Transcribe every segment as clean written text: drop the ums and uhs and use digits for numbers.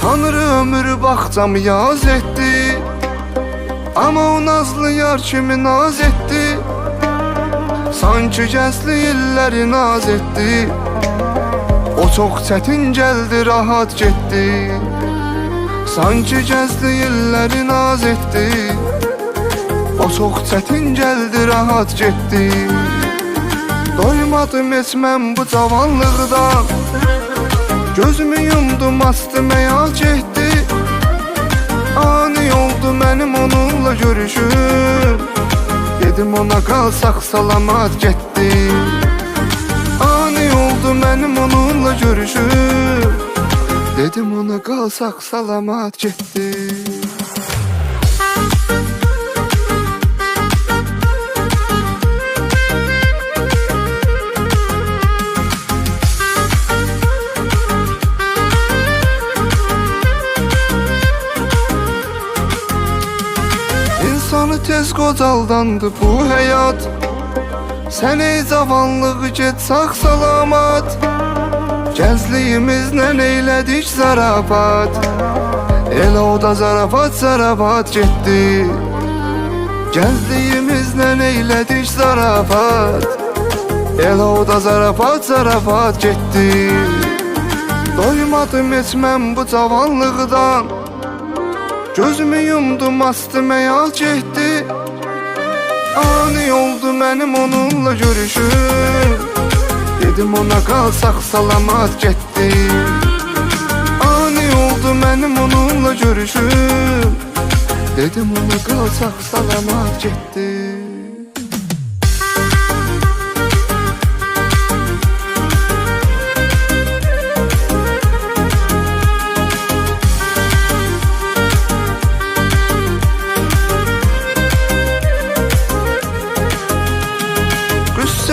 Tanrı ömür baxcamı yaz etdi, ama o nazlı yar kimi naz etdi. Sanki gəncli illəri naz etdi, o çox çətin gəldi, rahat getdi. Sanki gəncli illəri naz etdi, o çox çətin gəldi, rahat getdi. Doymadım heç mən bu cavanlıqdan, gözümü yumdum, astım həyat getdi. Ani oldu mənim onunla görüşüm, dedim ona qalsaq salamat getdi. Ani oldu mənim onunla görüşüm, dedim ona qalsaq salamat getdi. İnsanı tez qocaldandı bu həyat, sən ey cavanlıq get sağ salamat. Gəncliyimizlə eylədik zarafat, elə o da zarafat zarafat getdi. Gəncliyimizlə eylədik zarafat, elə o da zarafat zarafat getdi. Doymadım heç mən bu cavanlıqdan, gözümü yumdum, astım həyat getdi. Ani oldu mənim onunla görüşüm, dedim ona qalsaq salamat getdi. Ani oldu mənim onunla görüşüm, dedim ona qalsaq salamat getdi.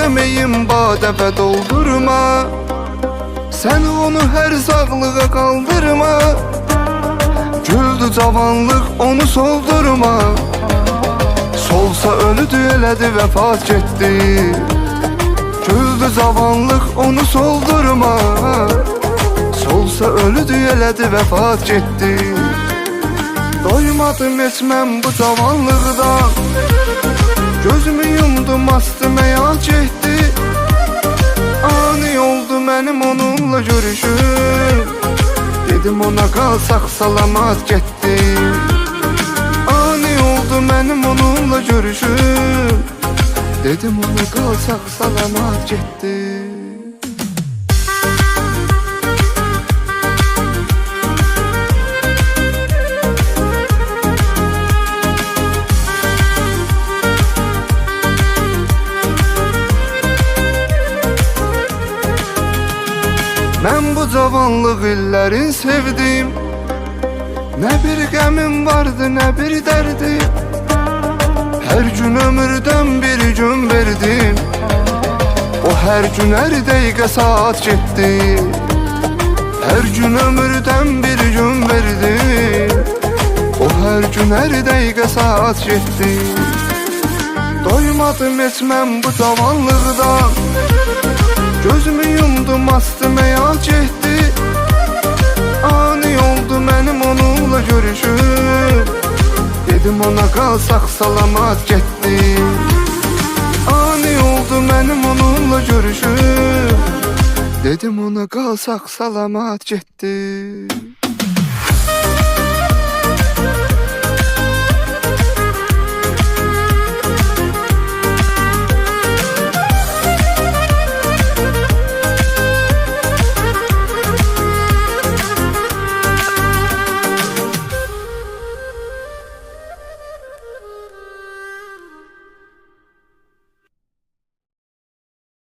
Səməyim badəfə doldurma, sən onu hər sağlığa qaldırma. Güldü cavanlıq, onu soldurma, solsa ölüdü, elədi vəfat getdi. Güldü cavanlıq, onu soldurma, solsa ölüdü, elədi vəfat getdi. Doymadım heç mən bu cavanlıqdan, gözümü yumdum, astım həyat getdi. Ani oldu mənim onunla görüşüm, dedim ona qalsaq salamat getdi. Ani oldu mənim onunla görüşüm, dedim ona qalsaq salamat getdi. Mən bu cavanlıq illərin sevdim, nə bir qəmim vardı, nə bir dərdim. Hər gün ömürdən bir gün verdim, o hər gün hər dəqiqə saat getdi. Hər gün ömürdən bir gün verdim, o hər gün hər dəqiqə saat getdi. Doymadım heç mən bu cavanlıqdan, gözümü yumdum, astım həyat getdi. Ani oldu mənim onunla görüşüm, dedim ona qalsaq salamat getdi. Ani oldu mənim onunla görüşüm, dedim ona qalsaq salamat getdi.